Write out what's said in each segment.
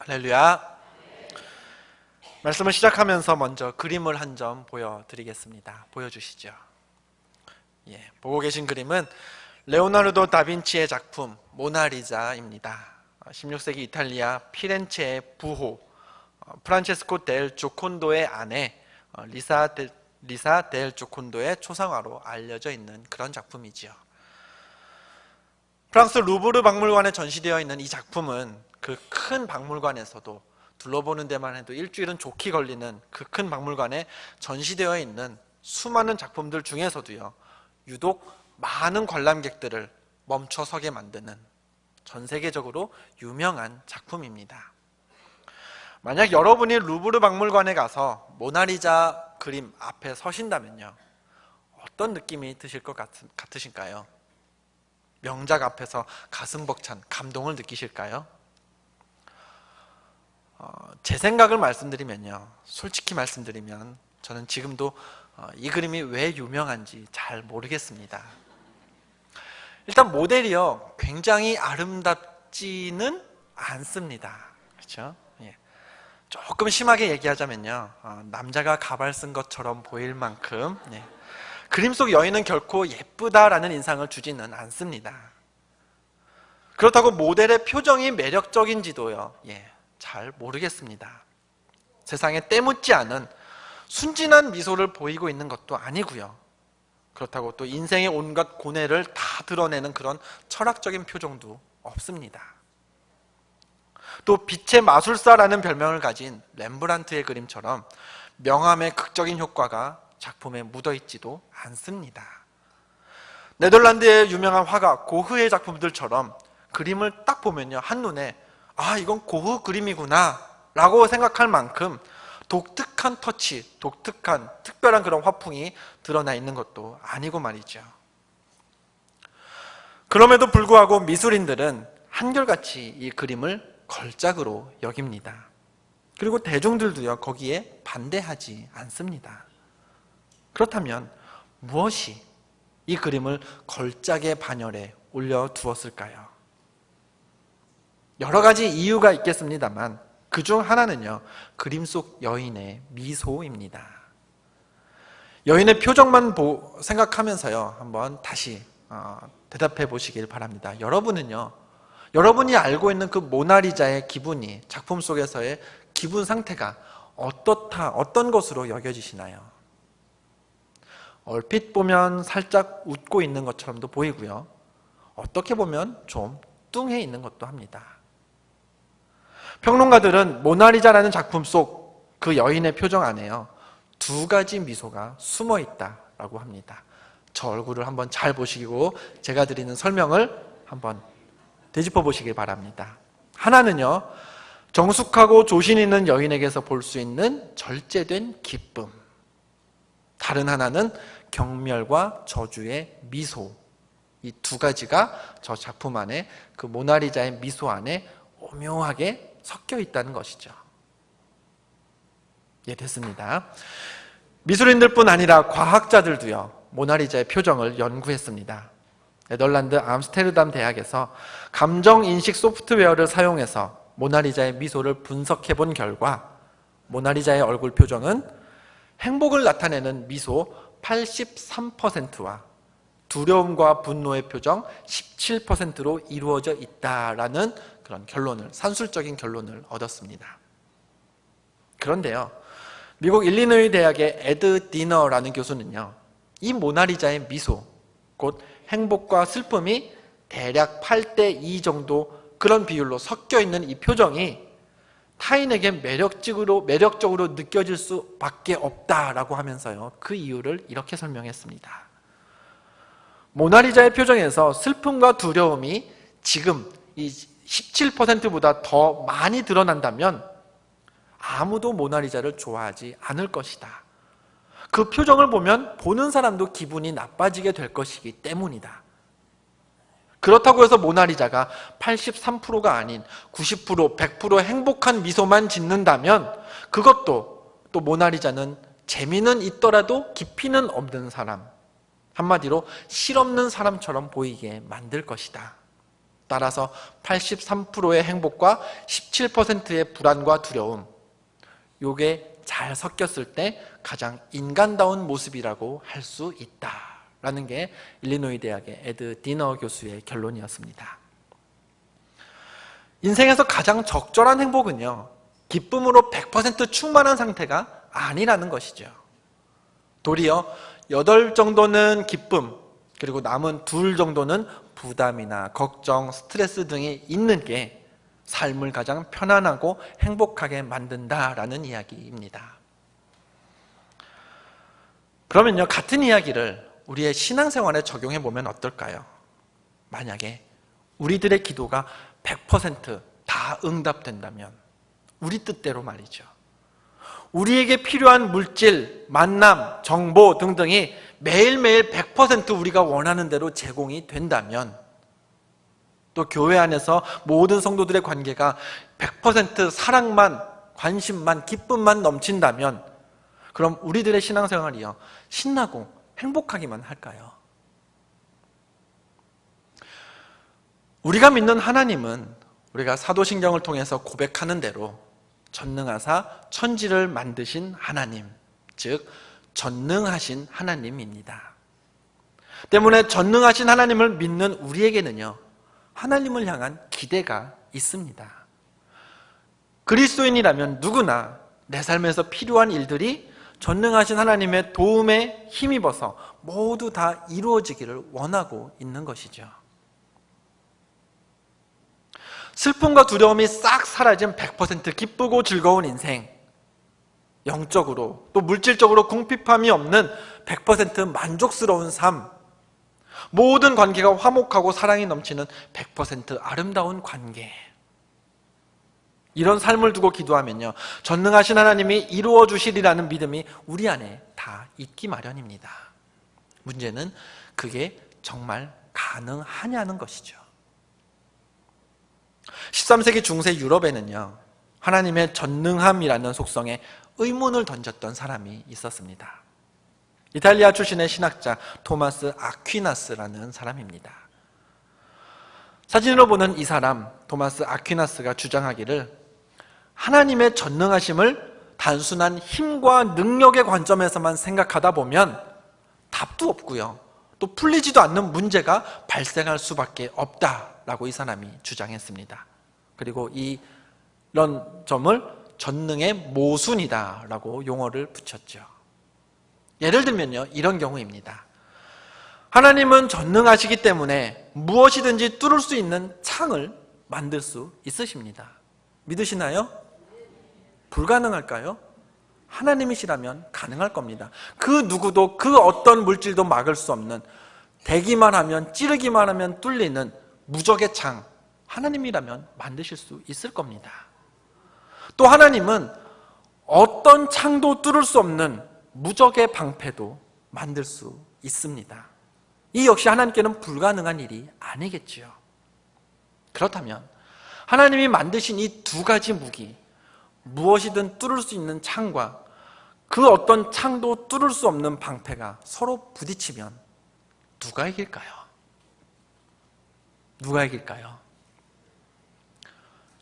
할렐루야. 말씀을 시작하면서 먼저 그림을 한 점 보여드리겠습니다. 보여주시죠. 보고 계신 그림은 레오나르도 다빈치의 작품 모나리자입니다. 16세기 이탈리아 피렌체의 부호 프란체스코 델 조콘도의 아내 리사 델 조콘도의 초상화로 알려져 있는 그런 작품이지요. 프랑스 루브르 박물관에 전시되어 있는 이 작품은 그 큰 박물관에서도 둘러보는 데만 해도 일주일은 좋게 걸리는 그 큰 박물관에 전시되어 있는 수많은 작품들 중에서도요, 유독 많은 관람객들을 멈춰서게 만드는 전 세계적으로 유명한 작품입니다. 만약 여러분이 루브르 박물관에 가서 모나리자 그림 앞에 서신다면요, 어떤 느낌이 드실 것 같으신가요? 명작 앞에서 가슴 벅찬 감동을 느끼실까요? 제 생각을 말씀드리면요, 솔직히 말씀드리면 저는 지금도 이 그림이 왜 유명한지 잘 모르겠습니다. 일단 모델이요, 굉장히 아름답지는 않습니다. 그렇죠? 조금 심하게 얘기하자면요, 남자가 가발 쓴 것처럼 보일 만큼 그림 속 여인은 결코 예쁘다라는 인상을 주지는 않습니다. 그렇다고 모델의 표정이 매력적인지도요, 잘 모르겠습니다. 세상에 때묻지 않은 순진한 미소를 보이고 있는 것도 아니고요, 그렇다고 또 인생의 온갖 고뇌를 다 드러내는 그런 철학적인 표정도 없습니다. 또 빛의 마술사라는 별명을 가진 렘브란트의 그림처럼 명암의 극적인 효과가 작품에 묻어있지도 않습니다. 네덜란드의 유명한 화가 고흐의 작품들처럼 그림을 딱 보면요, 한눈에 이건 고흐 그림이구나 라고 생각할 만큼 독특한 터치, 독특한 특별한 그런 화풍이 드러나 있는 것도 아니고 말이죠. 그럼에도 불구하고 미술인들은 한결같이 이 그림을 걸작으로 여깁니다. 그리고 대중들도요, 거기에 반대하지 않습니다. 그렇다면 무엇이 이 그림을 걸작의 반열에 올려두었을까요? 여러 가지 이유가 있겠습니다만 그 중 하나는요, 그림 속 여인의 미소입니다. 여인의 표정만 생각하면서요, 한번 다시 대답해 보시길 바랍니다. 여러분이 알고 있는 그 모나리자의 기분이, 작품 속에서의 기분 상태가 어떤 것으로 여겨지시나요? 얼핏 보면 살짝 웃고 있는 것처럼도 보이고요, 어떻게 보면 좀 뚱해 있는 것도 합니다. 평론가들은 모나리자라는 작품 속 그 여인의 표정 안에요, 두 가지 미소가 숨어 있다라고 합니다. 저 얼굴을 한번 잘 보시고 제가 드리는 설명을 한번 되짚어 보시길 바랍니다. 하나는요, 정숙하고 조신 있는 여인에게서 볼 수 있는 절제된 기쁨. 다른 하나는 경멸과 저주의 미소. 이 두 가지가 저 작품 안에, 그 모나리자의 미소 안에 오묘하게 섞여 있다는 것이죠. 됐습니다. 미술인들뿐 아니라 과학자들도요, 모나리자의 표정을 연구했습니다. 네덜란드 암스테르담 대학에서 감정인식 소프트웨어를 사용해서 모나리자의 미소를 분석해 본 결과 모나리자의 얼굴 표정은 행복을 나타내는 미소 83%와 두려움과 분노의 표정 17%로 이루어져 있다라는 그런 결론을, 산술적인 결론을 얻었습니다. 그런데요, 미국 일리노이 대학의 에드 디너라는 교수는요, 이 모나리자의 미소, 곧 행복과 슬픔이 대략 8대2 정도 그런 비율로 섞여 있는 이 표정이 타인에게 매력적으로 느껴질 수밖에 없다라고 하면서요, 그 이유를 이렇게 설명했습니다. 모나리자의 표정에서 슬픔과 두려움이 지금 이 17%보다 더 많이 드러난다면 아무도 모나리자를 좋아하지 않을 것이다. 그 표정을 보면 보는 사람도 기분이 나빠지게 될 것이기 때문이다. 그렇다고 해서 모나리자가 83%가 아닌 90%, 100% 행복한 미소만 짓는다면 그것도, 또 모나리자는 재미는 있더라도 깊이는 없는 사람, 한마디로 실없는 사람처럼 보이게 만들 것이다. 따라서 83%의 행복과 17%의 불안과 두려움, 요게 잘 섞였을 때 가장 인간다운 모습이라고 할 수 있다라는 게 일리노이 대학의 에드 디너 교수의 결론이었습니다. 인생에서 가장 적절한 행복은요, 기쁨으로 100% 충만한 상태가 아니라는 것이죠. 도리어 8 정도는 기쁨, 그리고 남은 2 정도는 부담이나 걱정, 스트레스 등이 있는 게 삶을 가장 편안하고 행복하게 만든다라는 이야기입니다. 그러면요, 같은 이야기를 우리의 신앙생활에 적용해 보면 어떨까요? 만약에 우리들의 기도가 100% 다 응답된다면, 우리 뜻대로 말이죠, 우리에게 필요한 물질, 만남, 정보 등등이 매일매일 100% 우리가 원하는 대로 제공이 된다면, 또 교회 안에서 모든 성도들의 관계가 100% 사랑만, 관심만, 기쁨만 넘친다면, 그럼 우리들의 신앙생활이요, 신나고 행복하기만 할까요? 우리가 믿는 하나님은 우리가 사도신경을 통해서 고백하는 대로 전능하사 천지를 만드신 하나님, 즉 전능하신 하나님입니다. 때문에 전능하신 하나님을 믿는 우리에게는요, 하나님을 향한 기대가 있습니다. 그리스도인이라면 누구나 내 삶에서 필요한 일들이 전능하신 하나님의 도움에 힘입어서 모두 다 이루어지기를 원하고 있는 것이죠. 슬픔과 두려움이 싹 사라진 100% 기쁘고 즐거운 인생, 영적으로 또 물질적으로 궁핍함이 없는 100% 만족스러운 삶, 모든 관계가 화목하고 사랑이 넘치는 100% 아름다운 관계, 이런 삶을 두고 기도하면요, 전능하신 하나님이 이루어 주시리라는 믿음이 우리 안에 다 있기 마련입니다. 문제는 그게 정말 가능하냐는 것이죠. 13세기 중세 유럽에는요, 하나님의 전능함이라는 속성에 의문을 던졌던 사람이 있었습니다. 이탈리아 출신의 신학자 토마스 아퀴나스라는 사람입니다. 사진으로 보는 이 사람 토마스 아퀴나스가 주장하기를, 하나님의 전능하심을 단순한 힘과 능력의 관점에서만 생각하다 보면 답도 없고요, 또 풀리지도 않는 문제가 발생할 수밖에 없다라고 이 사람이 주장했습니다. 그리고 이런 점을 전능의 모순이다라고 용어를 붙였죠. 예를 들면요, 이런 경우입니다. 하나님은 전능하시기 때문에 무엇이든지 뚫을 수 있는 창을 만들 수 있으십니다. 믿으시나요? 불가능할까요? 하나님이시라면 가능할 겁니다. 그 누구도 그 어떤 물질도 막을 수 없는, 대기만 하면, 찌르기만 하면 뚫리는 무적의 창, 하나님이라면 만드실 수 있을 겁니다. 또 하나님은 어떤 창도 뚫을 수 없는 무적의 방패도 만들 수 있습니다. 이 역시 하나님께는 불가능한 일이 아니겠지요. 그렇다면 하나님이 만드신 이 2가지 무기, 무엇이든 뚫을 수 있는 창과 그 어떤 창도 뚫을 수 없는 방패가 서로 부딪히면 누가 이길까요? 누가 이길까요?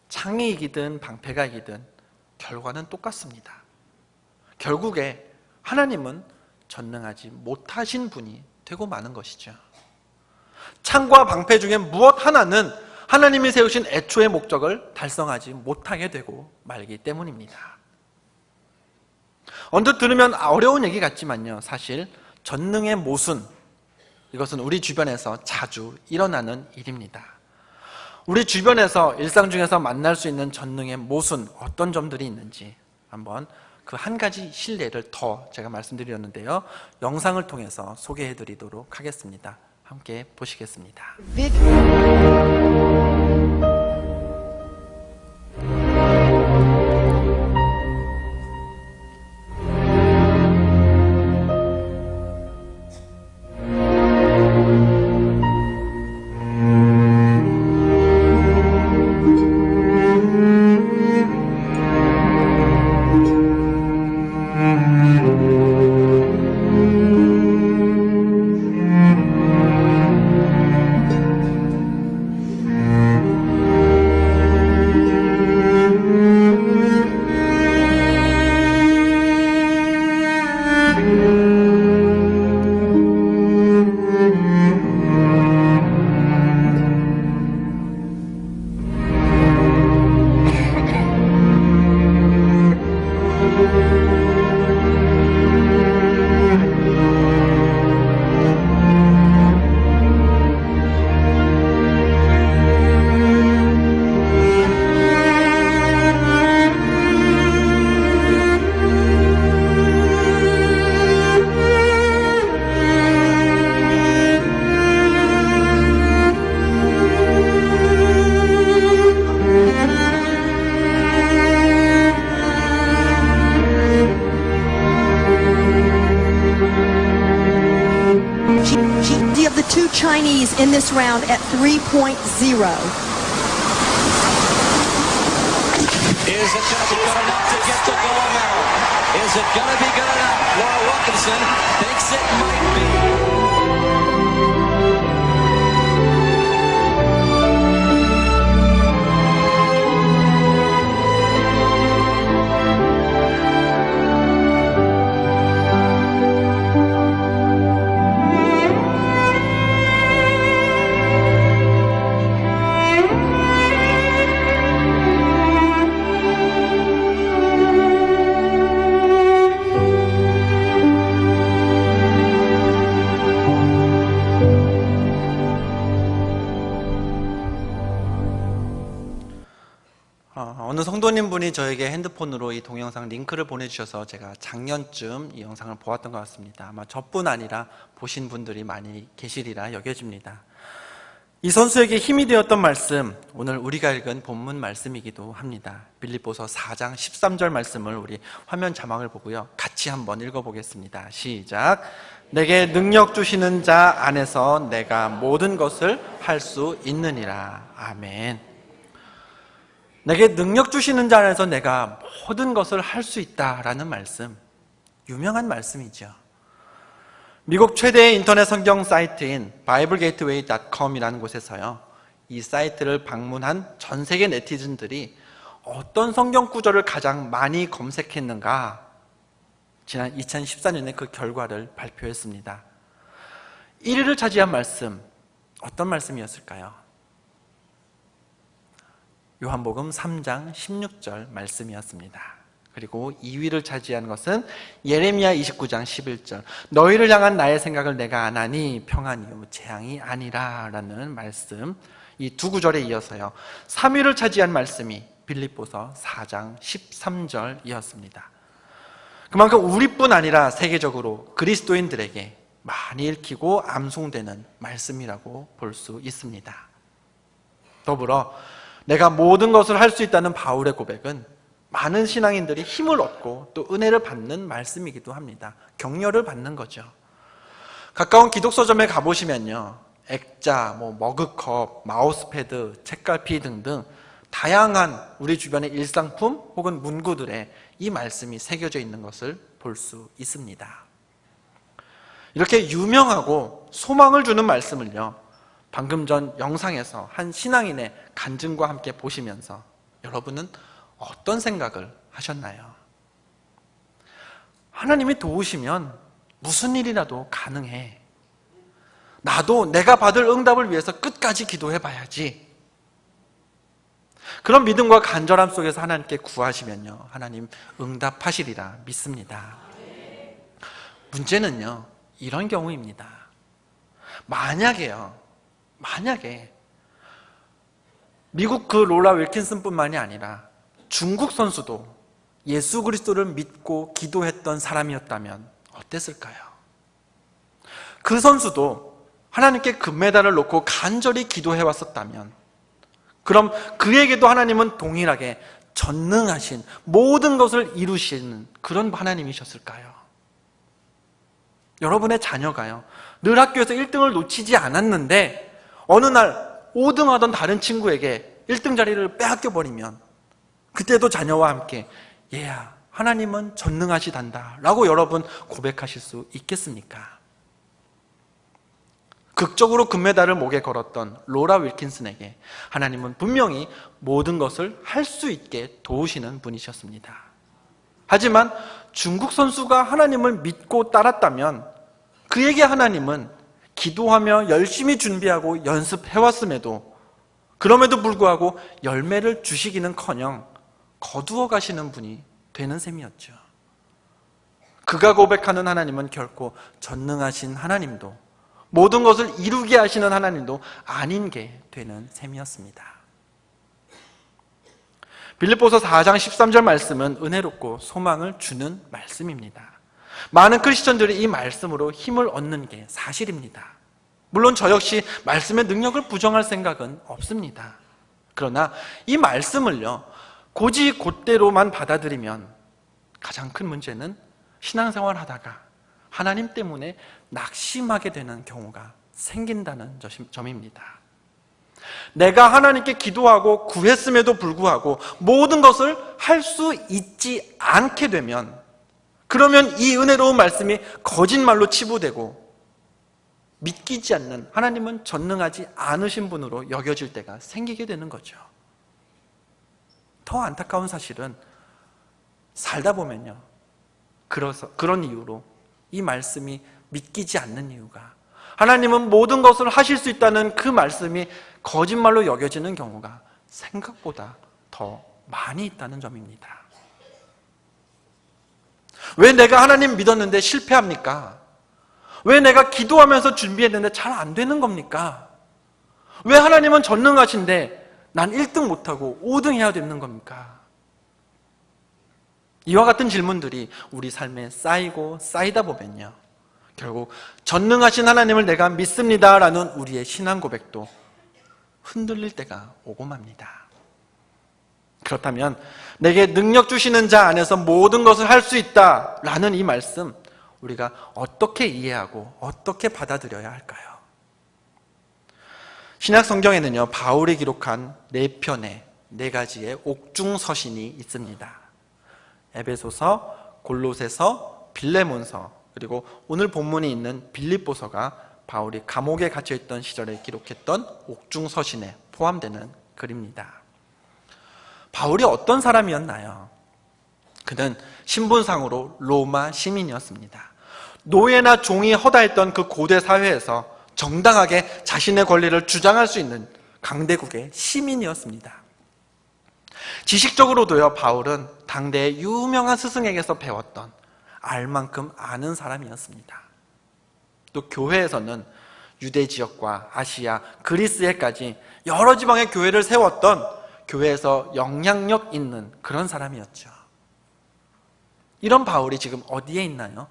창이 이기든 방패가 이기든 결과는 똑같습니다. 결국에 하나님은 전능하지 못하신 분이 되고 마는 것이죠. 창과 방패 중에 무엇 하나는 하나님이 세우신 애초의 목적을 달성하지 못하게 되고 말기 때문입니다. 언뜻 들으면 어려운 얘기 같지만요, 사실 전능의 모순, 이것은 우리 주변에서 자주 일어나는 일입니다. 우리 주변에서 일상 중에서 만날 수 있는 전능의 모순, 어떤 점들이 있는지 한번 그 한 가지 실례를 더 제가 말씀드렸는데요, 영상을 통해서 소개해 드리도록 하겠습니다. 함께 보시겠습니다. Chinese in this round at 3.0. Is it going to be good enough to get the gold medal? Is it going to be good enough? Laura Wilkinson thinks it might be. 어느 성도님 분이 저에게 핸드폰으로 이 동영상 링크를 보내주셔서 제가 작년쯤 이 영상을 보았던 것 같습니다. 아마 저뿐 아니라 보신 분들이 많이 계시리라 여겨집니다. 이 선수에게 힘이 되었던 말씀, 오늘 우리가 읽은 본문 말씀이기도 합니다. 빌립보서 4장 13절 말씀을 우리 화면 자막을 보고요, 같이 한번 읽어보겠습니다. 시작. 내게 능력 주시는 자 안에서 내가 모든 것을 할 수 있느니라. 아멘. 내게 능력 주시는 자 안에서 내가 모든 것을 할 수 있다라는 말씀, 유명한 말씀이죠. 미국 최대의 인터넷 성경 사이트인 BibleGateway.com이라는 곳에서요, 이 사이트를 방문한 전 세계 네티즌들이 어떤 성경 구절을 가장 많이 검색했는가, 지난 2014년에 그 결과를 발표했습니다. 1위를 차지한 말씀, 어떤 말씀이었을까요? 요한복음 3장 16절 말씀이었습니다. 그리고 2위를 차지한 것은 예레미야 29장 11절, 너희를 향한 나의 생각을 내가 아나니 평안이요 재앙이 아니라 라는 말씀, 이 두 구절에 이어서요 3위를 차지한 말씀이 빌립보서 4장 13절이었습니다. 그만큼 우리뿐 아니라 세계적으로 그리스도인들에게 많이 읽히고 암송되는 말씀이라고 볼 수 있습니다. 더불어 내가 모든 것을 할 수 있다는 바울의 고백은 많은 신앙인들이 힘을 얻고 또 은혜를 받는 말씀이기도 합니다. 격려를 받는 거죠. 가까운 기독서점에 가보시면요, 액자, 머그컵, 마우스패드, 책갈피 등등 다양한 우리 주변의 일상품 혹은 문구들에 이 말씀이 새겨져 있는 것을 볼 수 있습니다. 이렇게 유명하고 소망을 주는 말씀을요, 방금 전 영상에서 한 신앙인의 간증과 함께 보시면서 여러분은 어떤 생각을 하셨나요? 하나님이 도우시면 무슨 일이라도 가능해. 나도 내가 받을 응답을 위해서 끝까지 기도해 봐야지. 그런 믿음과 간절함 속에서 하나님께 구하시면요, 하나님 응답하시리라 믿습니다. 문제는요, 이런 경우입니다. 만약에 미국 그 로라 윌킨슨 뿐만이 아니라 중국 선수도 예수 그리스도를 믿고 기도했던 사람이었다면 어땠을까요? 그 선수도 하나님께 금메달을 놓고 간절히 기도해 왔었다면, 그럼 그에게도 하나님은 동일하게 전능하신 모든 것을 이루시는 그런 하나님이셨을까요? 여러분의 자녀가요, 늘 학교에서 1등을 놓치지 않았는데 어느 날 5등 하던 다른 친구에게 1등 자리를 빼앗겨 버리면 그때도 자녀와 함께 얘야, 하나님은 전능하시단다 라고 여러분 고백하실 수 있겠습니까? 극적으로 금메달을 목에 걸었던 로라 윌킨슨에게 하나님은 분명히 모든 것을 할 수 있게 도우시는 분이셨습니다. 하지만 중국 선수가 하나님을 믿고 따랐다면 그에게 하나님은 기도하며 열심히 준비하고 연습해왔음에도, 그럼에도 불구하고 열매를 주시기는커녕 거두어 가시는 분이 되는 셈이었죠. 그가 고백하는 하나님은 결코 전능하신 하나님도 모든 것을 이루게 하시는 하나님도 아닌 게 되는 셈이었습니다. 빌립보서 4장 13절 말씀은 은혜롭고 소망을 주는 말씀입니다. 많은 크리스천들이 이 말씀으로 힘을 얻는 게 사실입니다. 물론 저 역시 말씀의 능력을 부정할 생각은 없습니다. 그러나 이 말씀을요, 곧이곧대로만 받아들이면 가장 큰 문제는 신앙생활 하다가 하나님 때문에 낙심하게 되는 경우가 생긴다는 점입니다. 내가 하나님께 기도하고 구했음에도 불구하고 모든 것을 할 수 있지 않게 되면, 그러면 이 은혜로운 말씀이 거짓말로 치부되고 믿기지 않는, 하나님은 전능하지 않으신 분으로 여겨질 때가 생기게 되는 거죠. 더 안타까운 사실은 살다 보면요, 그런 이유로 이 말씀이 믿기지 않는 이유가, 하나님은 모든 것을 하실 수 있다는 그 말씀이 거짓말로 여겨지는 경우가 생각보다 더 많이 있다는 점입니다. 왜 내가 하나님 믿었는데 실패합니까? 왜 내가 기도하면서 준비했는데 잘 안 되는 겁니까? 왜 하나님은 전능하신데 난 1등 못하고 5등 해야 되는 겁니까? 이와 같은 질문들이 우리 삶에 쌓이고 쌓이다 보면요, 결국 전능하신 하나님을 내가 믿습니다라는 우리의 신앙 고백도 흔들릴 때가 오고 맙니다. 그렇다면 내게 능력 주시는 자 안에서 모든 것을 할 수 있다라는 이 말씀, 우리가 어떻게 이해하고 어떻게 받아들여야 할까요? 신약 성경에는요, 바울이 기록한 4편의 4가지의 옥중서신이 있습니다. 에베소서, 골로새서, 빌레몬서, 그리고 오늘 본문이 있는 빌립보서가 바울이 감옥에 갇혀있던 시절에 기록했던 옥중서신에 포함되는 글입니다. 바울이 어떤 사람이었나요? 그는 신분상으로 로마 시민이었습니다. 노예나 종이 허다했던 그 고대 사회에서 정당하게 자신의 권리를 주장할 수 있는 강대국의 시민이었습니다. 지식적으로도요, 바울은 당대의 유명한 스승에게서 배웠던, 알 만큼 아는 사람이었습니다. 또 교회에서는 유대 지역과 아시아, 그리스에까지 여러 지방의 교회를 세웠던, 교회에서 영향력 있는 그런 사람이었죠. 이런 바울이 지금 어디에 있나요?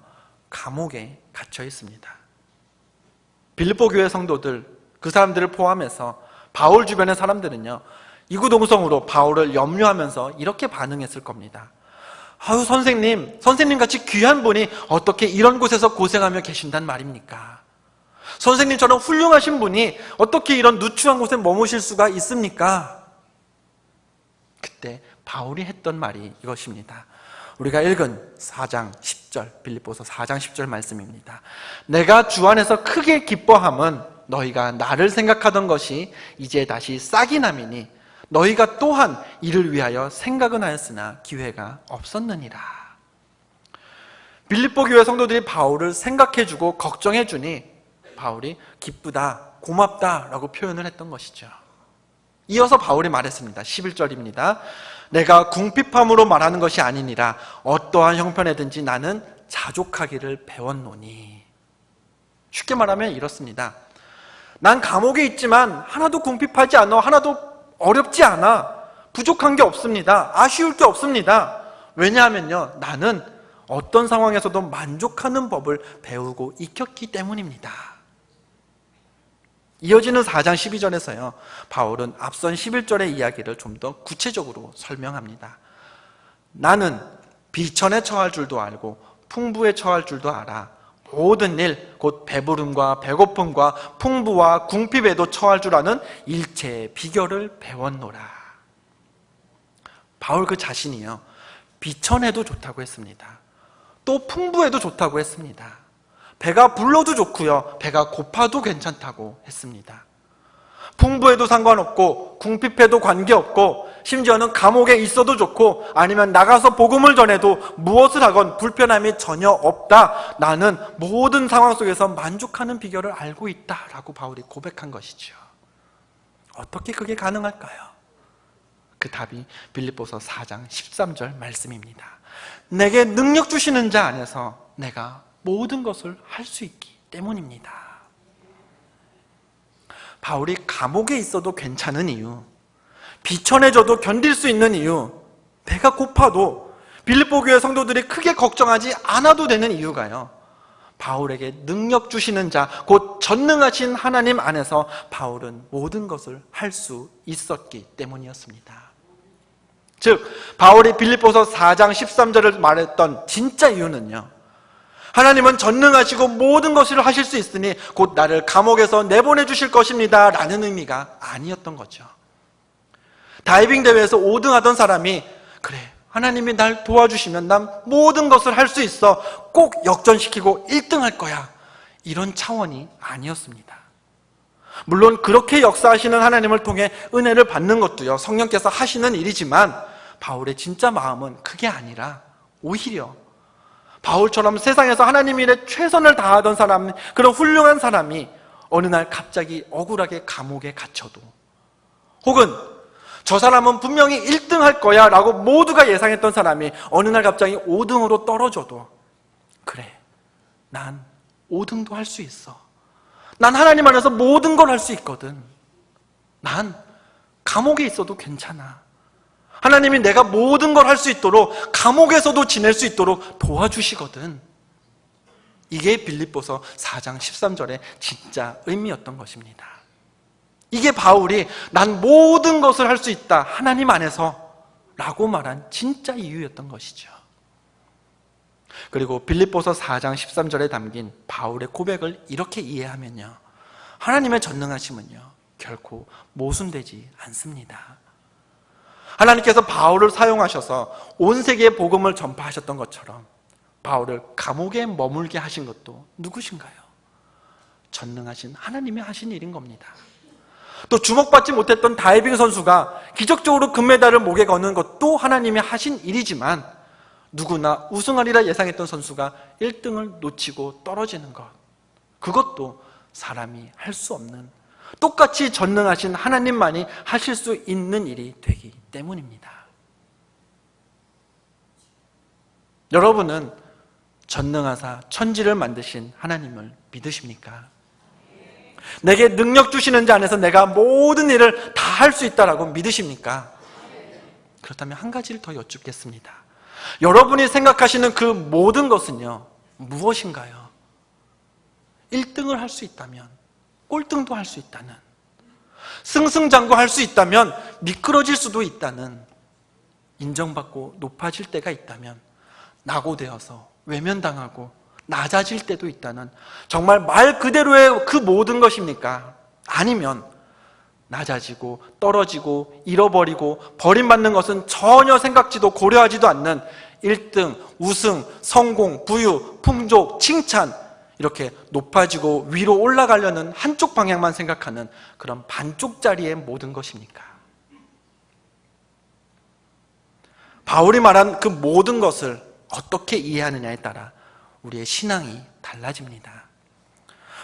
감옥에 갇혀 있습니다. 빌립보 교회 성도들, 그 사람들을 포함해서 바울 주변의 사람들은요, 이구동성으로 바울을 염려하면서 이렇게 반응했을 겁니다. 아유, 선생님 같이 귀한 분이 어떻게 이런 곳에서 고생하며 계신단 말입니까? 선생님처럼 훌륭하신 분이 어떻게 이런 누추한 곳에 머무실 수가 있습니까? 그때 바울이 했던 말이 이것입니다. 우리가 읽은 4장 10절, 빌립보서 4장 10절 말씀입니다. 내가 주 안에서 크게 기뻐함은 너희가 나를 생각하던 것이 이제 다시 싹이 나미니 너희가 또한 이를 위하여 생각은 하였으나 기회가 없었느니라. 빌립보 교회 성도들이 바울을 생각해주고 걱정해주니 바울이 기쁘다, 고맙다 라고 표현을 했던 것이죠. 이어서 바울이 말했습니다. 11절입니다. 내가 궁핍함으로 말하는 것이 아니니라 어떠한 형편에든지 나는 자족하기를 배웠노니. 쉽게 말하면 이렇습니다. 난 감옥에 있지만 하나도 궁핍하지 않아, 하나도 어렵지 않아, 부족한 게 없습니다, 아쉬울 게 없습니다. 왜냐하면요, 나는 어떤 상황에서도 만족하는 법을 배우고 익혔기 때문입니다. 이어지는 4장 12절에서요, 바울은 앞선 11절의 이야기를 좀 더 구체적으로 설명합니다. 나는 비천에 처할 줄도 알고 풍부에 처할 줄도 알아. 모든 일, 곧 배부름과 배고픔과 풍부와 궁핍에도 처할 줄 아는 일체의 비결을 배웠노라. 바울 그 자신이요, 비천에도 좋다고 했습니다. 또 풍부에도 좋다고 했습니다. 배가 불러도 좋고요, 배가 고파도 괜찮다고 했습니다. 풍부해도 상관없고 궁핍해도 관계없고 심지어는 감옥에 있어도 좋고 아니면 나가서 복음을 전해도 무엇을 하건 불편함이 전혀 없다. 나는 모든 상황 속에서 만족하는 비결을 알고 있다라고 바울이 고백한 것이죠. 어떻게 그게 가능할까요? 그 답이 빌립보서 4장 13절 말씀입니다. 내게 능력 주시는 자 안에서 내가 모든 것을 할 수 있기 때문입니다. 바울이 감옥에 있어도 괜찮은 이유, 비천해져도 견딜 수 있는 이유, 배가 고파도 빌립보 교회 성도들이 크게 걱정하지 않아도 되는 이유가요, 바울에게 능력 주시는 자, 곧 전능하신 하나님 안에서 바울은 모든 것을 할 수 있었기 때문이었습니다. 즉 바울이 빌립보서 4장 13절을 말했던 진짜 이유는요, 하나님은 전능하시고 모든 것을 하실 수 있으니 곧 나를 감옥에서 내보내 주실 것입니다 라는 의미가 아니었던 거죠. 다이빙 대회에서 5등 하던 사람이 그래, 하나님이 날 도와주시면 난 모든 것을 할 수 있어, 꼭 역전시키고 1등 할 거야, 이런 차원이 아니었습니다. 물론 그렇게 역사하시는 하나님을 통해 은혜를 받는 것도요, 성령께서 하시는 일이지만 바울의 진짜 마음은 그게 아니라 오히려 바울처럼 세상에서 하나님 일에 최선을 다하던 사람, 그런 훌륭한 사람이 어느 날 갑자기 억울하게 감옥에 갇혀도, 혹은 저 사람은 분명히 1등 할 거야 라고 모두가 예상했던 사람이 어느 날 갑자기 5등으로 떨어져도 그래, 난 5등도 할 수 있어, 난 하나님 안에서 모든 걸 할 수 있거든, 난 감옥에 있어도 괜찮아, 하나님이 내가 모든 걸 할 수 있도록, 감옥에서도 지낼 수 있도록 도와주시거든. 이게 빌립보서 4장 13절의 진짜 의미였던 것입니다. 이게 바울이 난 모든 것을 할 수 있다, 하나님 안에서 라고 말한 진짜 이유였던 것이죠. 그리고 빌립보서 4장 13절에 담긴 바울의 고백을 이렇게 이해하면요, 하나님의 전능하심은요 결코 모순되지 않습니다. 하나님께서 바울을 사용하셔서 온 세계에 복음을 전파하셨던 것처럼 바울을 감옥에 머물게 하신 것도 누구신가요? 전능하신 하나님이 하신 일인 겁니다. 또 주목받지 못했던 다이빙 선수가 기적적으로 금메달을 목에 거는 것도 하나님이 하신 일이지만, 누구나 우승하리라 예상했던 선수가 1등을 놓치고 떨어지는 것, 그것도 사람이 할 수 없는, 똑같이 전능하신 하나님만이 하실 수 있는 일이 되기 때문입니다. 여러분은 전능하사 천지를 만드신 하나님을 믿으십니까? 내게 능력 주시는 자 안에서 내가 모든 일을 다 할 수 있다라고 믿으십니까? 그렇다면 한 가지를 더 여쭙겠습니다. 여러분이 생각하시는 그 모든 것은요, 무엇인가요? 1등을 할 수 있다면, 꼴등도 할 수 있다는, 승승장구할 수 있다면 미끄러질 수도 있다는, 인정받고 높아질 때가 있다면 낙오되어서 외면당하고 낮아질 때도 있다는, 정말 말 그대로의 그 모든 것입니까? 아니면 낮아지고 떨어지고 잃어버리고 버림받는 것은 전혀 생각지도 고려하지도 않는 1등, 우승, 성공, 부유, 풍족, 칭찬, 이렇게 높아지고 위로 올라가려는 한쪽 방향만 생각하는 그런 반쪽짜리의 모든 것입니까? 바울이 말한 그 모든 것을 어떻게 이해하느냐에 따라 우리의 신앙이 달라집니다.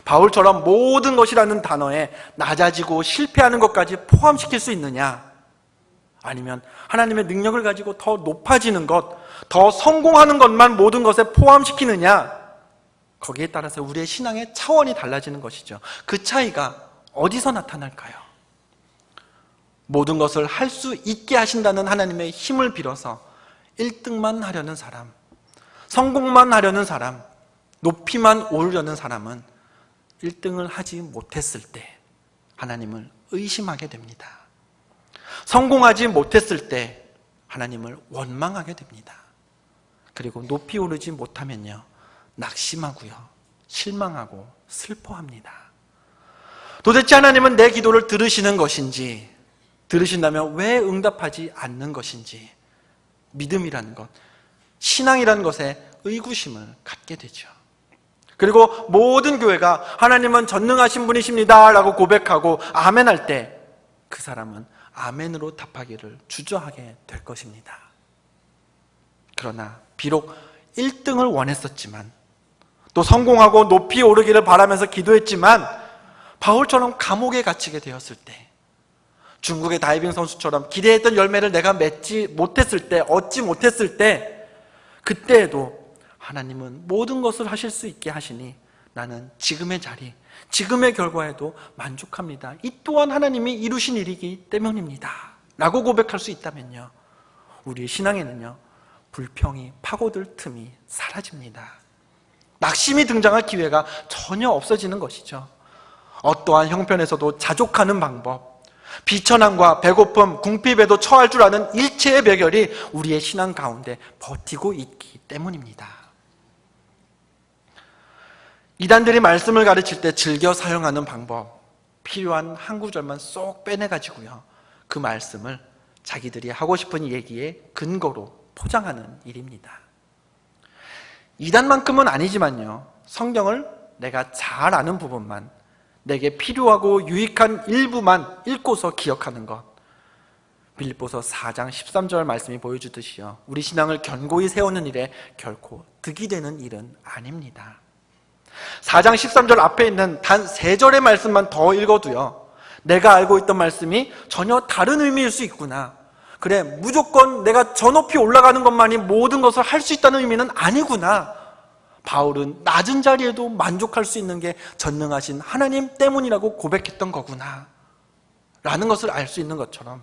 바울처럼 모든 것이라는 단어에 낮아지고 실패하는 것까지 포함시킬 수 있느냐? 아니면 하나님의 능력을 가지고 더 높아지는 것, 더 성공하는 것만 모든 것에 포함시키느냐? 거기에 따라서 우리의 신앙의 차원이 달라지는 것이죠. 그 차이가 어디서 나타날까요? 모든 것을 할 수 있게 하신다는 하나님의 힘을 빌어서 1등만 하려는 사람, 성공만 하려는 사람, 높이만 오르려는 사람은 1등을 하지 못했을 때 하나님을 의심하게 됩니다. 성공하지 못했을 때 하나님을 원망하게 됩니다. 그리고 높이 오르지 못하면요, 낙심하고요, 실망하고 슬퍼합니다. 도대체 하나님은 내 기도를 들으시는 것인지, 들으신다면 왜 응답하지 않는 것인지, 믿음이라는 것, 신앙이라는 것에 의구심을 갖게 되죠. 그리고 모든 교회가 하나님은 전능하신 분이십니다 라고 고백하고 아멘할 때 그 사람은 아멘으로 답하기를 주저하게 될 것입니다. 그러나 비록 1등을 원했었지만, 또 성공하고 높이 오르기를 바라면서 기도했지만, 바울처럼 감옥에 갇히게 되었을 때, 중국의 다이빙 선수처럼 기대했던 열매를 내가 맺지 못했을 때, 얻지 못했을 때, 그때에도 하나님은 모든 것을 하실 수 있게 하시니 나는 지금의 자리, 지금의 결과에도 만족합니다. 이 또한 하나님이 이루신 일이기 때문입니다 라고 고백할 수 있다면요, 우리의 신앙에는요 불평이 파고들 틈이 사라집니다. 낙심이 등장할 기회가 전혀 없어지는 것이죠. 어떠한 형편에서도 자족하는 방법, 비천함과 배고픔, 궁핍에도 처할 줄 아는 일체의 비결이 우리의 신앙 가운데 버티고 있기 때문입니다. 이단들이 말씀을 가르칠 때 즐겨 사용하는 방법, 필요한 한 구절만 쏙 빼내가지고요, 그 말씀을 자기들이 하고 싶은 얘기의 근거로 포장하는 일입니다. 이단만큼은 아니지만요, 성경을 내가 잘 아는 부분만, 내게 필요하고 유익한 일부만 읽고서 기억하는 것, 빌립보서 4장 13절 말씀이 보여주듯이요, 우리 신앙을 견고히 세우는 일에 결코 득이 되는 일은 아닙니다. 4장 13절 앞에 있는 단 3절의 말씀만 더 읽어도요, 내가 알고 있던 말씀이 전혀 다른 의미일 수 있구나, 그래 무조건 내가 저 높이 올라가는 것만이 모든 것을 할 수 있다는 의미는 아니구나, 바울은 낮은 자리에도 만족할 수 있는 게 전능하신 하나님 때문이라고 고백했던 거구나 라는 것을 알 수 있는 것처럼,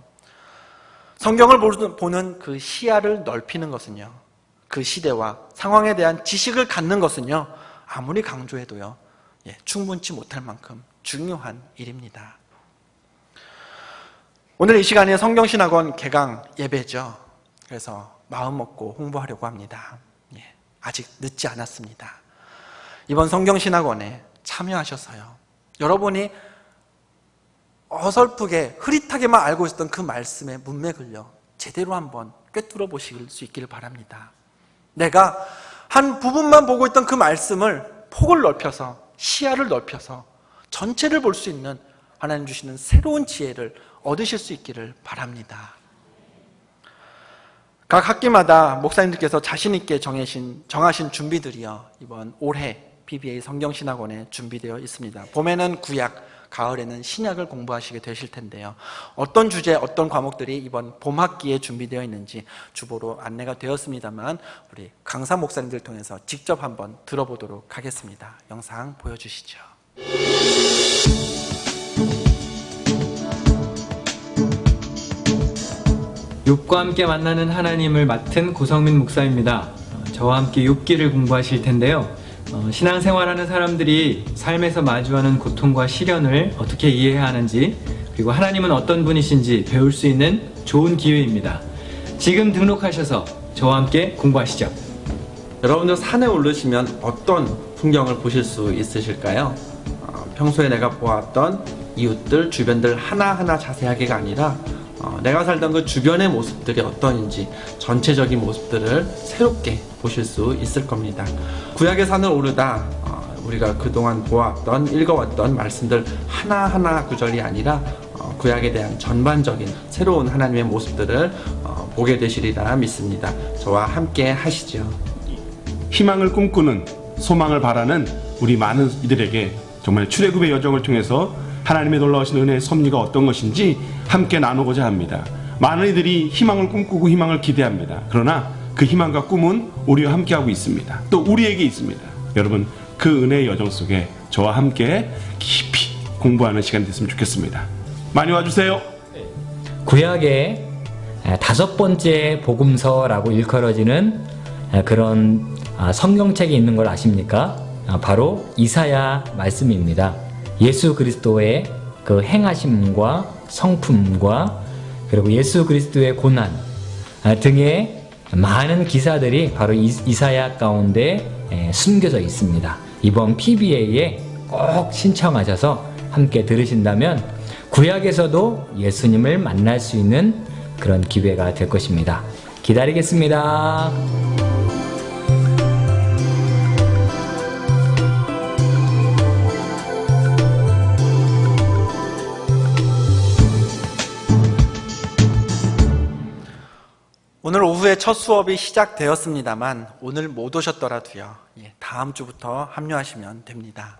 성경을 보는 그 시야를 넓히는 것은요, 그 시대와 상황에 대한 지식을 갖는 것은요, 아무리 강조해도요, 충분치 못할 만큼 중요한 일입니다. 오늘 이 시간에 성경신학원 개강 예배죠. 그래서 마음 먹고 홍보하려고 합니다. 아직 늦지 않았습니다. 이번 성경신학원에 참여하셔서요, 여러분이 어설프게 흐릿하게만 알고 있었던 그 말씀의 문맥을요, 제대로 한번 꿰뚫어 보실 수 있기를 바랍니다. 내가 한 부분만 보고 있던 그 말씀을 폭을 넓혀서, 시야를 넓혀서 전체를 볼 수 있는 하나님 주시는 새로운 지혜를 얻으실 수 있기를 바랍니다. 각 학기마다 목사님들께서 자신 있게 정하신 준비들이요, 이번 올해 PBA 성경신학원에 준비되어 있습니다. 봄에는 구약, 가을에는 신약을 공부하시게 되실 텐데요, 어떤 주제, 어떤 과목들이 이번 봄 학기에 준비되어 있는지 주보로 안내가 되었습니다만 우리 강사 목사님들 통해서 직접 한번 들어보도록 하겠습니다. 영상 보여주시죠. 욥과 함께 만나는 하나님을 맡은 고성민 목사입니다. 저와 함께 욥기를 공부하실 텐데요, 신앙생활하는 사람들이 삶에서 마주하는 고통과 시련을 어떻게 이해해야 하는지, 그리고 하나님은 어떤 분이신지 배울 수 있는 좋은 기회입니다. 지금 등록하셔서 저와 함께 공부하시죠. 여러분들 산에 오르시면 어떤 풍경을 보실 수 있으실까요? 평소에 내가 보았던 이웃들, 주변들 하나하나 자세하게가 아니라 내가 살던 그 주변의 모습들이 어떤지 전체적인 모습들을 새롭게 보실 수 있을 겁니다. 구약의 산을 오르다 우리가 그동안 보았던, 읽어왔던 말씀들 하나하나 구절이 아니라 구약에 대한 전반적인 새로운 하나님의 모습들을 보게 되시리라 믿습니다. 저와 함께 하시죠. 희망을 꿈꾸는, 소망을 바라는 우리 많은 이들에게 정말 출애굽의 여정을 통해서 하나님의 놀라우신 은혜의 섭리가 어떤 것인지 함께 나누고자 합니다. 많은 이들이 희망을 꿈꾸고 희망을 기대합니다. 그러나 그 희망과 꿈은 우리와 함께하고 있습니다. 또 우리에게 있습니다. 여러분, 그 은혜의 여정 속에 저와 함께 깊이 공부하는 시간이 됐으면 좋겠습니다. 많이 와주세요. 구약의 5번째 복음서라고 일컬어지는 그런 성경책이 있는 걸 아십니까? 바로 이사야 말씀입니다. 예수 그리스도의 그 행하심과 성품과 그리고 예수 그리스도의 고난 등의 많은 기사들이 바로 이사야 가운데 숨겨져 있습니다. 이번 PBA에 꼭 신청하셔서 함께 들으신다면 구약에서도 예수님을 만날 수 있는 그런 기회가 될 것입니다. 기다리겠습니다. 오늘 오후에 첫 수업이 시작되었습니다만 오늘 못 오셨더라도요, 다음 주부터 합류하시면 됩니다.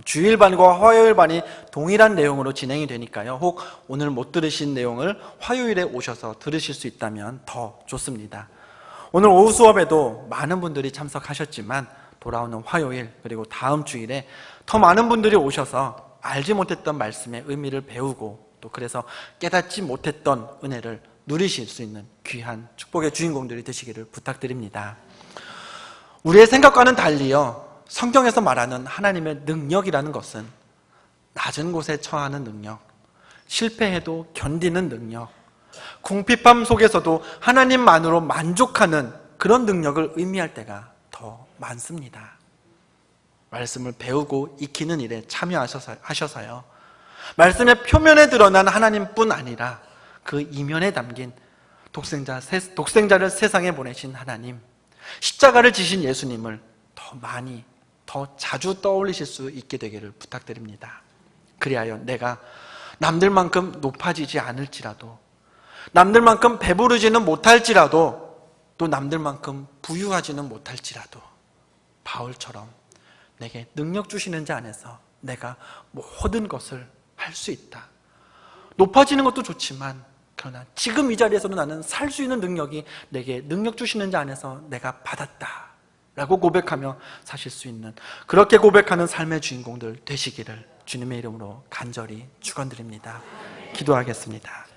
주일반과 화요일반이 동일한 내용으로 진행이 되니까요, 혹 오늘 못 들으신 내용을 화요일에 오셔서 들으실 수 있다면 더 좋습니다. 오늘 오후 수업에도 많은 분들이 참석하셨지만 돌아오는 화요일 그리고 다음 주일에 더 많은 분들이 오셔서 알지 못했던 말씀의 의미를 배우고, 또 그래서 깨닫지 못했던 은혜를 누리실 수 있는 귀한 축복의 주인공들이 되시기를 부탁드립니다. 우리의 생각과는 달리요, 성경에서 말하는 하나님의 능력이라는 것은 낮은 곳에 처하는 능력, 실패해도 견디는 능력, 궁핍함 속에서도 하나님만으로 만족하는 그런 능력을 의미할 때가 더 많습니다. 말씀을 배우고 익히는 일에 참여하셔서요. 말씀의 표면에 드러난 하나님뿐 아니라 그 이면에 담긴 독생자를 세상에 보내신 하나님, 십자가를 지신 예수님을 더 많이, 더 자주 떠올리실 수 있게 되기를 부탁드립니다. 그리하여 내가 남들만큼 높아지지 않을지라도, 남들만큼 배부르지는 못할지라도, 또 남들만큼 부유하지는 못할지라도 바울처럼 내게 능력 주시는 자 안에서 내가 모든 것을 할 수 있다. 높아지는 것도 좋지만 그러나 지금 이 자리에서도 나는 살 수 있는 능력이 내게 능력 주시는 자 안에서 내가 받았다 라고 고백하며 사실 수 있는, 그렇게 고백하는 삶의 주인공들 되시기를 주님의 이름으로 간절히 축원드립니다. 기도하겠습니다.